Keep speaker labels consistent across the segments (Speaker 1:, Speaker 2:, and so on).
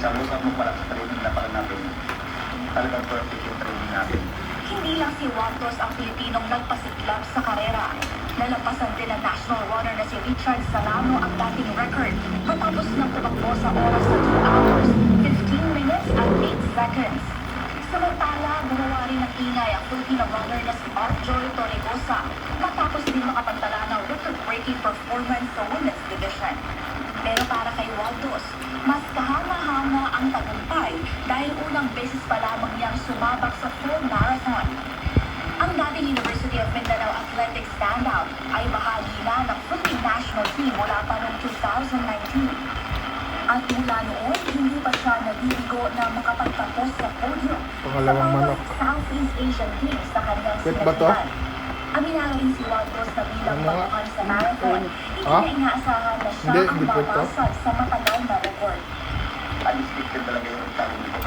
Speaker 1: Sa usap mo pala sa training na pala natin, talagang perfect yung training natin.
Speaker 2: Hindi lang si Wantos ang Pilipinong nagpasiklab sa karera. Nalampasan din ang national runner na si Richard Salamo ang dating record matapos nang tumakbo sa oras sa 2 hours, 15 minutes at 8 seconds. Samantala, gumawa rin ng ingay ang Filipino runner na si Arjoy Torregosa matapos din makapagtala ng record-breaking performance sa women's division. Pero para kay Wantos, mas kahanga-hanga ang tagumpay dahil unang beses pa lamang niyang sumabak sa full marathon. Ang dating University of Mindanao Athletics standout ay bahagi na ng Philippine national team mula pa noong 2019. At mula noon, hindi pa siya nabibigo na makapagtapos sa podium
Speaker 3: Pangalawang
Speaker 2: sa
Speaker 3: manok.
Speaker 2: Southeast Asian Games sa kanyang
Speaker 3: Wait ba to?
Speaker 2: sinalihan. Aminado rin si Wantos na bilang
Speaker 3: Ano nga?
Speaker 2: baguhan sa marathon, hindi
Speaker 3: Ah?
Speaker 2: na inaasahan na siya
Speaker 3: Hindi,
Speaker 2: ang
Speaker 3: hindi pwede to.
Speaker 2: babasag sa matagal na record.
Speaker 1: Unexpected talaga yung tawag ko.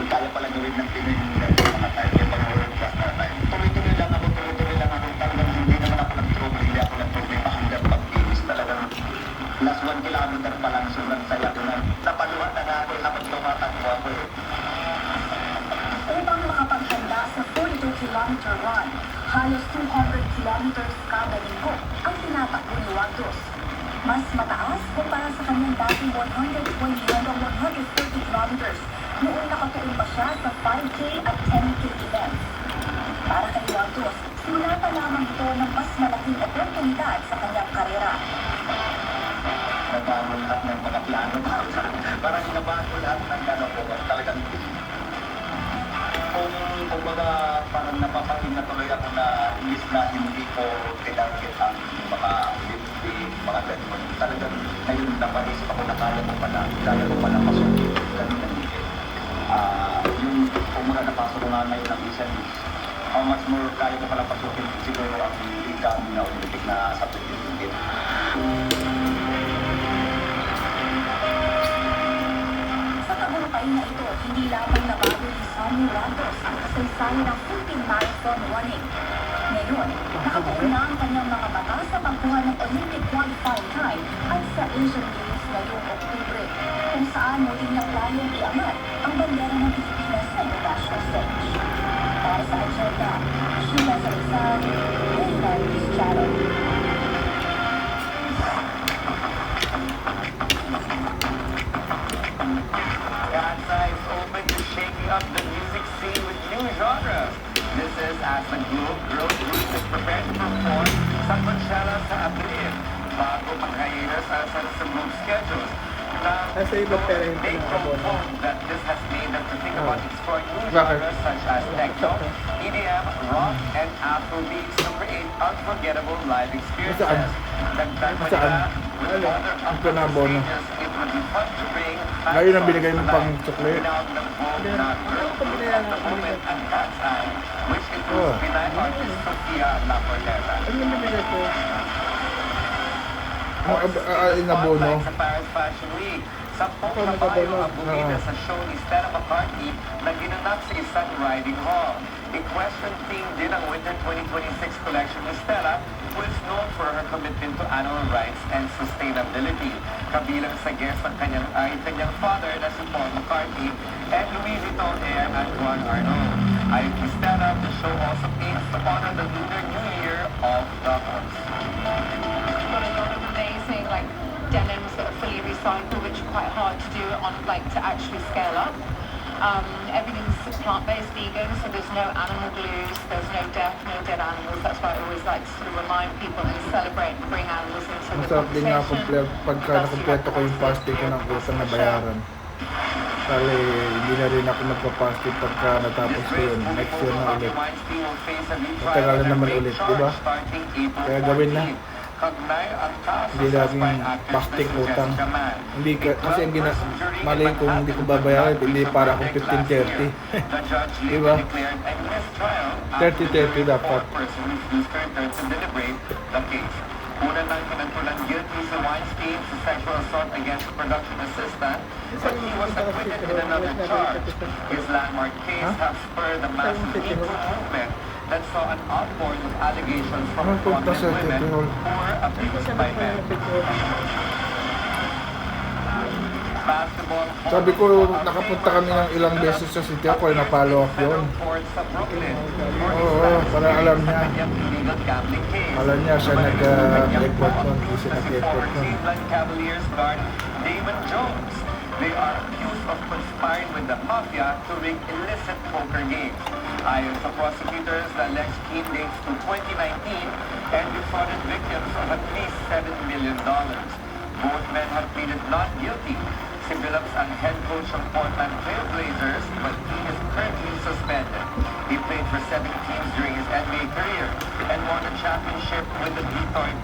Speaker 1: Kaya pala gawin ng Pinoy mga tayo. Kaya pang world class na tayo. Tuloy-tuloy lang ako. Talagang hindi naman ako nag-trouble. Hindi ako nag-trouble pa hanggang pag-finish. Talagang last 1 kilometer pa lang. Sobrang saya ko na. Napaluha na nga ako habang tumatakbo ako eh.
Speaker 2: Upang makapaghanda sa 42-kilometer run, halos 200 kilometers kada linggo ang tinatakbo ni Wantos. Mas mataas kumpara sa kanyang dating 120 hanggang 140 kilometers noong nakatuon pa siya sa 5K at 10K events. Para kay Wantos, simula pa lamang ito ng mas malaking oportunidad sa kanyang karera.
Speaker 1: Nabago lahat ng mga plano. Parang nabago lahat ng gano'n ko. Talagang kung baga parang napapahinga tuloy ako na imbis na hindi ko tinarget ang mga mga ganun. Talagang ngayon napaisip ako na kaya ko pala masukin. Ganun na hindi. Yung kumura napasok ko nga ngayon ang isa how much more kaya ko pala pasukin siguro ang income na Olympic na sa Pilipinas.
Speaker 2: Sa tagumpay na ito, hindi lamang nabago ni Sonny Wantos ang kasaysayan ng Philippine Marathon running. Ngayon, nakatuon na ang kanyang mga mata sa pagkuha ng Olympic qualifying time at sa Asian Games ngayong Oktubre, kung saan muling naglayong iangat ang bandera ng Pilipinas sa international stage. Para sa agenda, Sheila Salazar, National News Channel.
Speaker 1: Kansa is open to shaking up the music scene with new genres. This is as the Grove Group is prepared to perform sa Coachella sa Abril bago pag-hiatus sa group schedules.
Speaker 3: Sa iba pero yung
Speaker 1: They
Speaker 3: pinakabono.
Speaker 1: confirm that this has made them to think about exploring new
Speaker 3: Bakit?
Speaker 1: genres such as techno, EDM, rock, and Afrobeats to create unforgettable live experiences.
Speaker 3: Saan?
Speaker 1: Dagdag pa
Speaker 3: Saan?
Speaker 1: nila, with
Speaker 3: Ano?
Speaker 1: other
Speaker 3: Ang pinabono.
Speaker 1: stages, it would be fun to bring
Speaker 3: Ngayon ang binigay mo pang sukli.
Speaker 1: Without the vogue na girl group of the moment and Cat's Eye, which includes
Speaker 3: Oh.
Speaker 1: Pinay artist Sofia La Corneta.
Speaker 3: Ano yung binigay ko? Inabono.
Speaker 1: Sa Paris Fashion Week, sa
Speaker 3: Ako
Speaker 1: Kabayo
Speaker 3: nagabono.
Speaker 1: ang bumida
Speaker 3: Oo.
Speaker 1: sa show ni Stella McCartney na ginanap sa isang riding hall. Equestrian theme din ang Winter 2026 collection ni Stella, who is known for her commitment to animal rights and sustainability. Kabilang sa guest ang kanyang father na si Paul McCartney and Louis Vuitton heir Antoine Arnault. Ayon kay Stella, the show also aims to honor the Lunar New Year of the horse.
Speaker 4: Got a lot of amazing like denims that are fully recycled, which are quite hard to do on like to actually scale up. Everything's plant-based vegan, so there's no animal glues, there's no death, no dead animals. That's why I always like to sort of remind people and celebrate and bring animals into the
Speaker 3: Masarap din nga
Speaker 4: conversation.
Speaker 3: pagka nakumpleto ko yung pasty ko ng utang na bayaran. Kasi hindi na rin ako magpa-pasty pagka natapos ko yun. Next year na ulit. Matagal na naman ulit, di ba? Kaya gawin na. Hindi laging plastic utang. Hindi kasi ang mali kung hindi ko babayaran, hindi para akong 15-30. Di ba? 30-30 dapat.
Speaker 1: Una nang pinagpulan guilty si Weinstein sa sexual assault against the production assistant, but he was acquitted in another charge. His landmark case has spurred the massive Me Too movement that saw an outpouring of allegations from
Speaker 3: Anong punta
Speaker 1: prominent
Speaker 3: sa
Speaker 1: women
Speaker 3: Tito
Speaker 1: who
Speaker 3: Hall?
Speaker 1: were abused by men. Basketball
Speaker 3: Sabi ko, nakapunta kami ng ilang beses sa City Hall, na-follow up yun. Oo, para alam niya. Alam niya siya nag-effort nun, hindi siya nag-effort nun.
Speaker 1: Cleveland Cavaliers guard Damon Jones. They are accused of conspiring with the mafia to rig illicit poker games. Ayon sa prosecutors, the alleged scheme dates to 2019 and defrauded victims of at least $7 million. Both men have pleaded not guilty. Si Phillips ang head coach ng Portland Trail Blazers, but he is currently suspended. He played for 7 teams during his NBA career and won a championship with the Detroit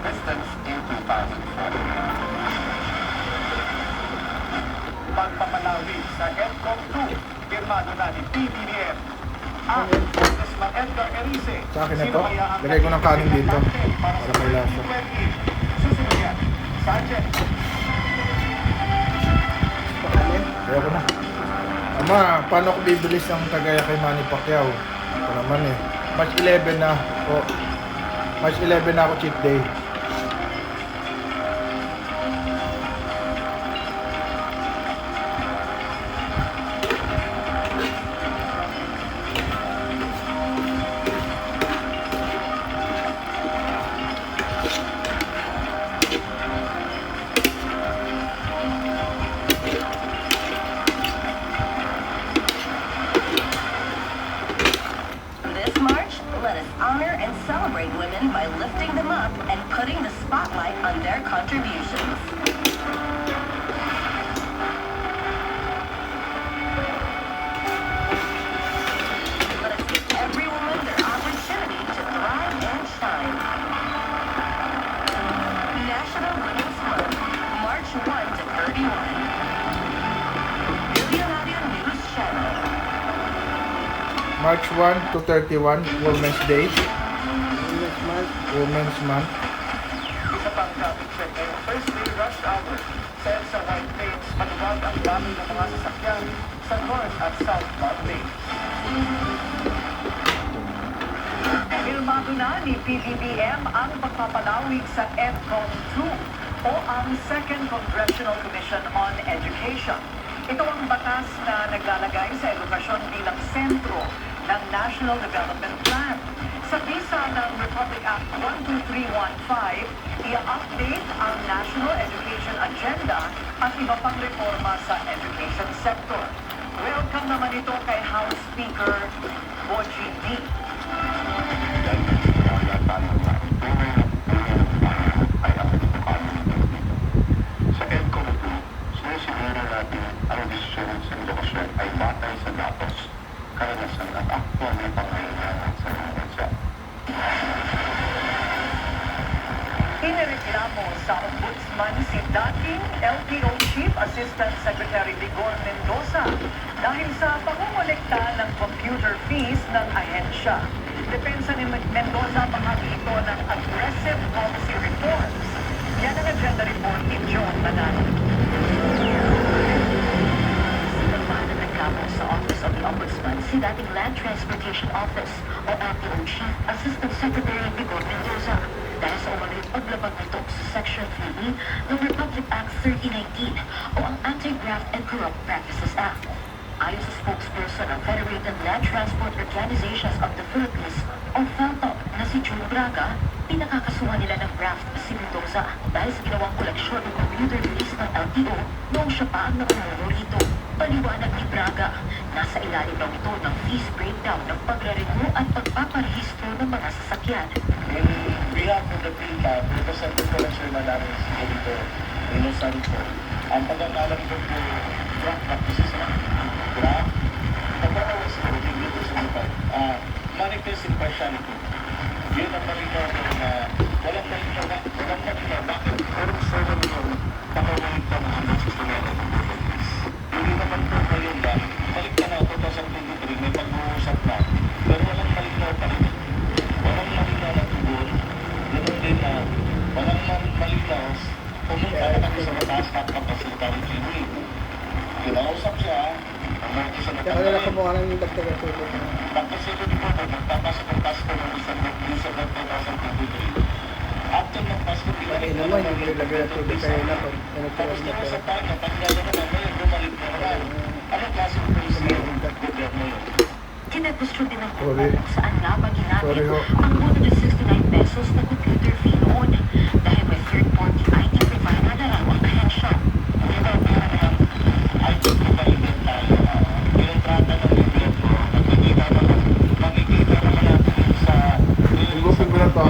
Speaker 1: Pistons in 2004. Pagpapalawig sa EDCOM 2, pirmado na ni PBBM. Ang Congressman Edgar Erice.
Speaker 3: Sa akin na to, lagay ko ng kanin dito para may lasa.
Speaker 1: Susunod yan, Sergeant.
Speaker 3: Kaya ko na. Ama, paano ko bibilis ng kagaya kay Manny Pacquiao? Ito naman eh. Match 11 na. O, Match 11 na ako, cheat day.
Speaker 2: This March, let us honor and celebrate women by lifting them up and putting the spotlight on their contributions. Let us give every woman their opportunity to thrive and shine. National Women's Month, March 1 to 31. Millionaire News Channel.
Speaker 3: March 1 to 31, Women's Day. Women's Month.
Speaker 1: Isa pang traffic check ngayong Thursday rush hour. Sa EDSA White Plains, maluwag ang dami ng mga sasakyan sa North at Southbound lanes. Filmado na ni PBBM ang pagpapalawig sa EDCOM 2 o ang Second Congressional Commission on Education. Ito ang batas na naglalagay sa edukasyon bilang sentro ng National Development Plan. Sa bisa ng Republic Act 12315, i-update ang National Education Agenda at iba pang reforma sa education sector. Welcome naman ito kay House Speaker Boji D.
Speaker 5: Sa EDCOM 2, sinisiguro natin ang desisyon sa edukasyon ay batay sa datos, karanasan at aktual na pangangailangan sa mga bansa.
Speaker 1: Inireklamo sa Ombudsman si dating LTO Chief Assistant Secretary Vigor Mendoza dahil sa pangungulekta ng computer fees ng ahensya. Depensa ni Mendoza bahagi ito ng aggressive policy reforms. Yan ang agenda report ni John Manalo.
Speaker 2: Nagreklamo sa Office of the Ombudsman si dating Land Transportation Office o LTO Chief Assistant Secretary Vigor Mendoza dahil sa umano'y paglabag nito sa Section 3E ng Republic Act 3019 o ang Anti-Graft and Corrupt Practices Act. Ayon sa spokesperson ng Federated Land Transport Organizations of the Philippines o FELTOP na si June Braga, pinakakasuhan nila ng graft si Mendoza dahil sa ginawang koleksyon ng computer fees ng LTO noong siya pa ang nakumuno rito. Paliwanag ni Braga, nasa ilalim daw ito ng fees breakdown ng pagre-renew at pagpaparehistro ng mga sasakyan.
Speaker 5: In behalf of the PILCAP, represented ko lang siya na namin sa dito, inusan ko. Ang pag-analang ko po, graft practices na. Graft, pag-awa sa pagiging dito sa lupa. Manifest impartiality. Yun ang malinaw na walang malinaw bakit meron sa malinaw pakawalik pa mga nagsusunod. Hindi naman po ngayon ba, balik ka na 2023, may pag-uusap na, pero walang malinaw pa rin. Walang malinaw na tugon, ganoon din na walang malinaw, pumunta na kami sa mataas na kapasitang TV. Kinausap siya, ang mga isa na
Speaker 6: Kaya wala kumuha ng dagdagan tulog.
Speaker 5: Pagkasito ni po, magpapasok ang task ko ng December 2023. At after ng Pasko,
Speaker 6: Ay naman, hindi nilagay na tubig kaya na pag ano po
Speaker 5: tapos
Speaker 6: ang
Speaker 5: na sa
Speaker 6: matira.
Speaker 5: kanya, pag gano'n na ngayon, bumalik na naman. Anong klaseng policy yung gobyerno yun?
Speaker 2: Kinagustro din ng
Speaker 3: Sorry.
Speaker 2: grupo kung saan nga ba ginamit
Speaker 3: Sorry ho.
Speaker 2: ang 169 pesos na computer fee noon dahil may third-party IT provider na raw ang ahensya.
Speaker 5: Ay, pagkakailan tayo. Pinontrata ng gobyerno, nakikita naman natin yun sa...
Speaker 3: Tinggusin ko lang to.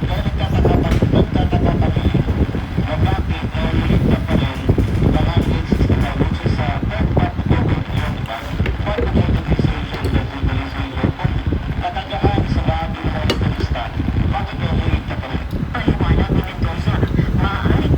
Speaker 5: Kaya nagtataka kami na bakit ulit na pa rin ng 169 which is sa third party government yun, diba? Part of organization, legalization, katagaan sa bagay ng turista, bakit ulit na pa rin?
Speaker 2: Paliwanag ni Mendoza, maaaring